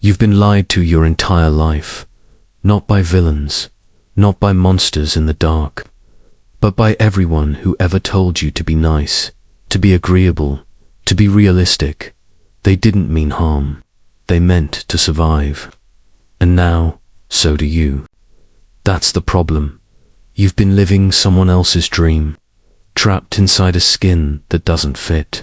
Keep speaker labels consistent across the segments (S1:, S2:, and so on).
S1: You've been lied to your entire life, not by villains, not by monsters in the dark, but by everyone who ever told you to be nice, to be agreeable, to be realistic. They didn't mean harm. They meant to survive. And now, so do you. That's the problem. You've been living someone else's dream, trapped inside a skin that doesn't fit,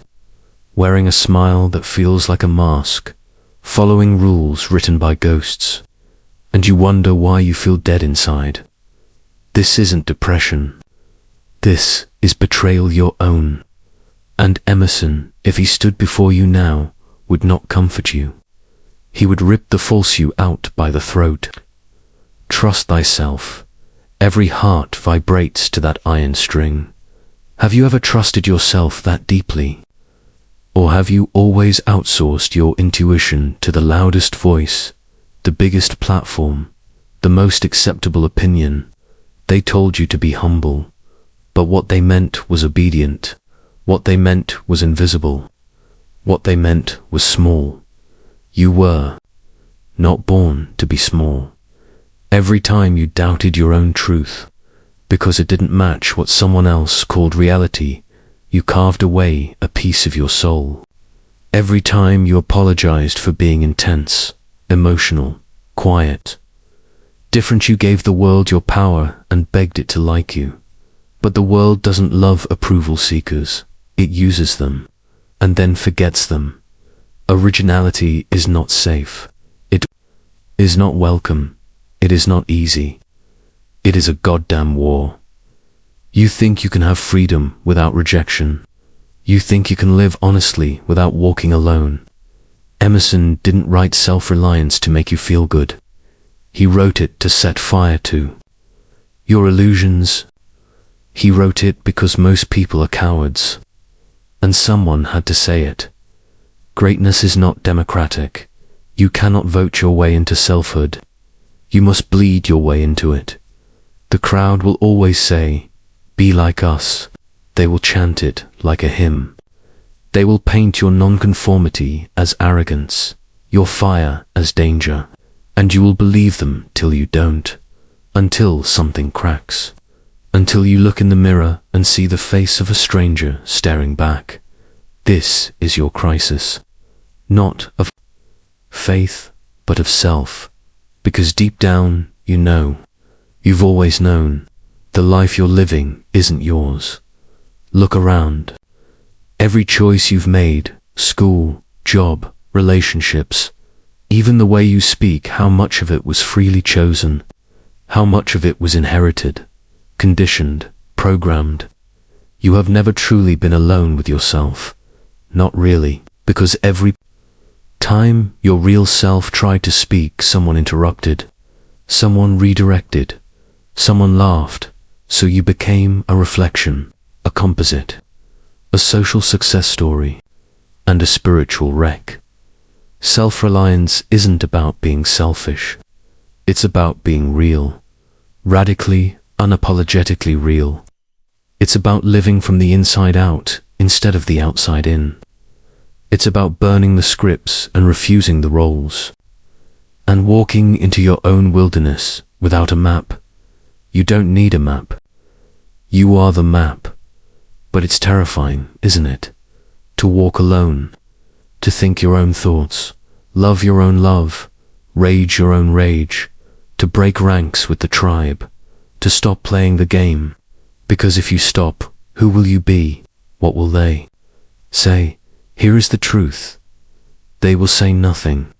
S1: wearing a smile that feels like a mask, following rules written by ghosts, and you wonder why you feel dead inside. This isn't depression. This is betrayal your own. And Emerson, if he stood before you now, would not comfort you. He would rip the false you out by the throat. Trust thyself. Every heart vibrates to that iron string. Have you ever trusted yourself that deeply? Or have you always outsourced your intuition to the loudest voice, the biggest platform, the most acceptable opinion? They told you to be humble, but what they meant was obedient. What they meant was invisible. What they meant was small. You were not born to be small. Every time you doubted your own truth, because it didn't match what someone else called reality, you carved away a piece of your soul. Every time you apologized for being intense, emotional, quiet, different, you gave the world your power and begged it to like you. But the world doesn't love approval seekers. It uses them, and then forgets them. Originality is not safe. It is not welcome. It is not easy. It is a goddamn war. You think you can have freedom without rejection. You think you can live honestly without walking alone. Emerson didn't write Self-Reliance to make you feel good. He wrote it to set fire to your illusions. He wrote it because most people are cowards. And someone had to say it. Greatness is not democratic. You cannot vote your way into selfhood. You must bleed your way into it. The crowd will always say, "Be like us." They will chant it like a hymn. They will paint your nonconformity as arrogance, your fire as danger, and you will believe them till you don't, until something cracks, until you look in the mirror and see the face of a stranger staring back. This is your crisis, not of faith, but of self, because deep down you know, you've always known, the life you're living isn't yours. Look around. Every choice you've made, school, job, relationships, even the way you speak, how much of it was freely chosen? How much of it was inherited, conditioned, programmed? You have never truly been alone with yourself. Not really, because every time your real self tried to speak, someone interrupted, someone redirected, someone laughed, so you became a reflection, a composite, a social success story, and a spiritual wreck. Self-reliance isn't about being selfish. It's about being real, radically, unapologetically real. It's about living from the inside out instead of the outside in. It's about burning the scripts and refusing the roles, and walking into your own wilderness without a map. You don't need a map. You are the map. But it's terrifying, isn't it? To walk alone, to think your own thoughts, love your own love, rage your own rage, to break ranks with the tribe, to stop playing the game. Because if you stop, who will you be? What will they say? Here is the truth. They will say nothing,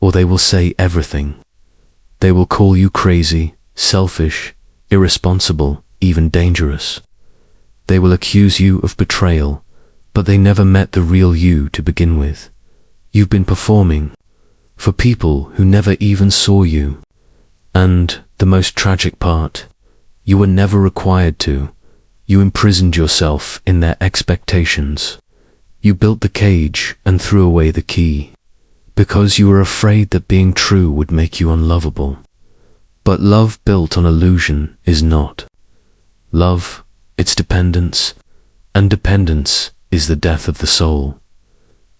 S1: or they will say everything. They will call you crazy, selfish, irresponsible, even dangerous. They will accuse you of betrayal, but they never met the real you to begin with. You've been performing for people who never even saw you. And the most tragic part, you were never required to. You imprisoned yourself in their expectations. You built the cage and threw away the key, because you were afraid that being true would make you unlovable. But love built on illusion is not. Love, it's dependence, and dependence is the death of the soul.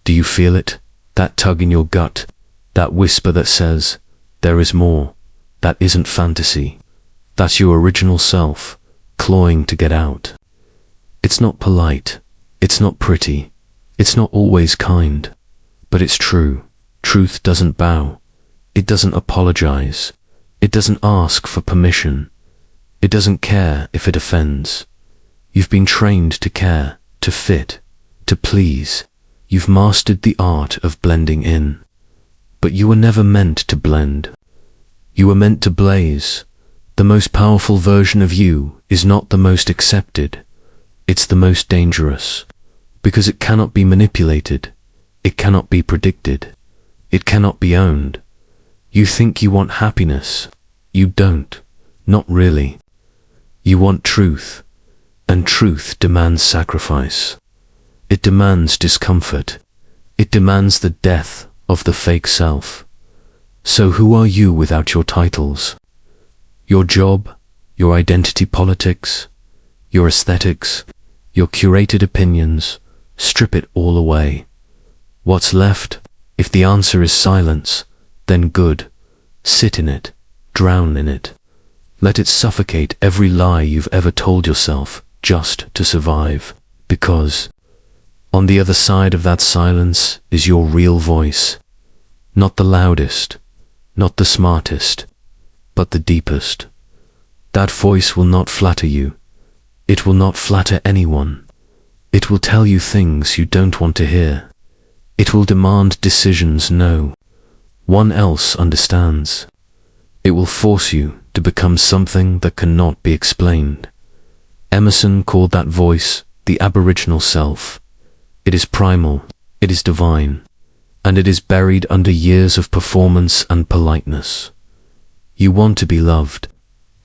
S1: Do you feel it? That tug in your gut? That whisper that says, there is more, that isn't fantasy. That's your original self, clawing to get out. It's not polite, it's not pretty, it's not always kind, but it's true. Truth doesn't bow, it doesn't apologize, it doesn't ask for permission, it doesn't care if it offends. You've been trained to care, to fit, to please. You've mastered the art of blending in. But you were never meant to blend. You were meant to blaze. The most powerful version of you is not the most accepted. It's the most dangerous. Because it cannot be manipulated. It cannot be predicted. It cannot be owned. You think you want happiness. You don't. Not really. You want truth. And truth demands sacrifice. It demands discomfort. It demands the death of the fake self. So who are you without your titles? Your job, your identity politics, your aesthetics, your curated opinions, strip it all away. What's left? If the answer is silence, then good. Sit in it, drown in it. Let it suffocate every lie you've ever told yourself just to survive. Because on the other side of that silence is your real voice. Not the loudest, not the smartest, but the deepest. That voice will not flatter you. It will not flatter anyone. It will tell you things you don't want to hear. It will demand decisions no one else understands. It will force you to become something that cannot be explained. Emerson called that voice the aboriginal self. It is primal, it is divine, and it is buried under years of performance and politeness. You want to be loved,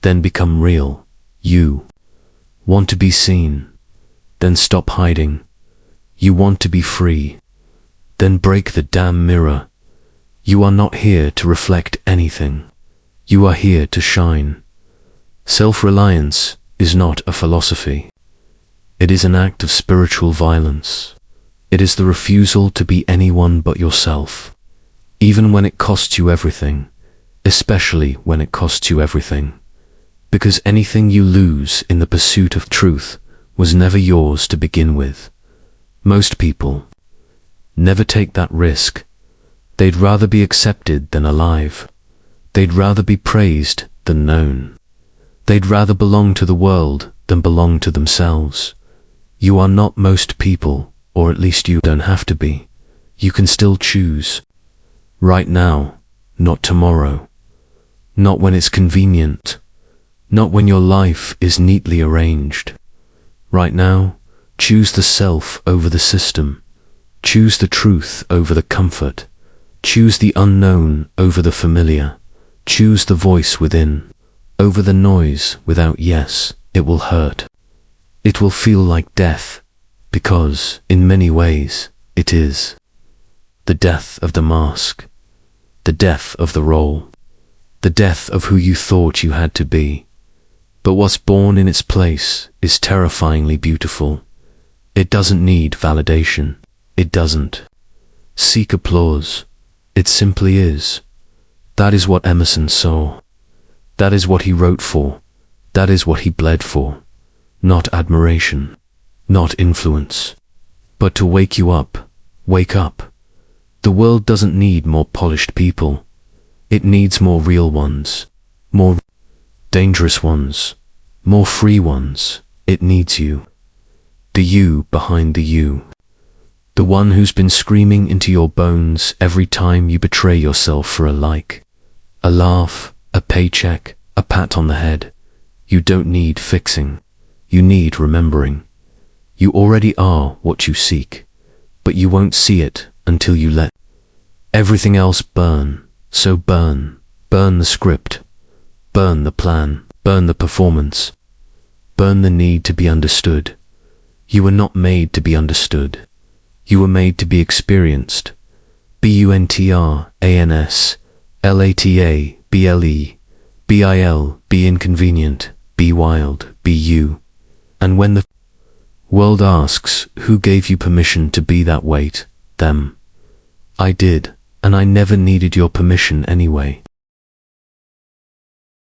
S1: then become real. You want to be seen, then stop hiding. You want to be free, then break the damn mirror. You are not here to reflect anything. You are here to shine. Self-reliance is not a philosophy. It is an act of spiritual violence. It is the refusal to be anyone but yourself, even when it costs you everything, especially when it costs you everything. Because anything you lose in the pursuit of truth was never yours to begin with. Most people never take that risk. They'd rather be accepted than alive. They'd rather be praised than known. They'd rather belong to the world than belong to themselves. You are not most people, or at least you don't have to be. You can still choose. Right now, not tomorrow. Not when it's convenient. Not when your life is neatly arranged. Right now, choose the self over the system. Choose the truth over the comfort. Choose the unknown over the familiar. Choose the voice within over the noise without yes. It will hurt. It will feel like death, because, in many ways, it is. The death of the mask. The death of the role. The death of who you thought you had to be. But what's born in its place is terrifyingly beautiful. It doesn't need validation. It doesn't seek applause. It simply is. That is what Emerson saw. That is what he wrote for. That is what he bled for. Not admiration, not influence, but to wake you up. Wake up. The world doesn't need more polished people. It needs more real ones, more dangerous ones, more free ones. It needs you. The you behind the you. The one who's been screaming into your bones every time you betray yourself for a like, a laugh, a paycheck, a pat on the head. You don't need fixing. You need remembering. You already are what you seek, but you won't see it until you let everything else burn. So burn. Burn the script. Burn the plan. Burn the performance. Burn the need to be understood. You were not made to be understood. You were made to be experienced. BUNTRANSLATABLE. Be inconvenient. Be wild. Be you. And when the world asks, who gave you permission to be that, weight them. I did. and I never needed your permission anyway.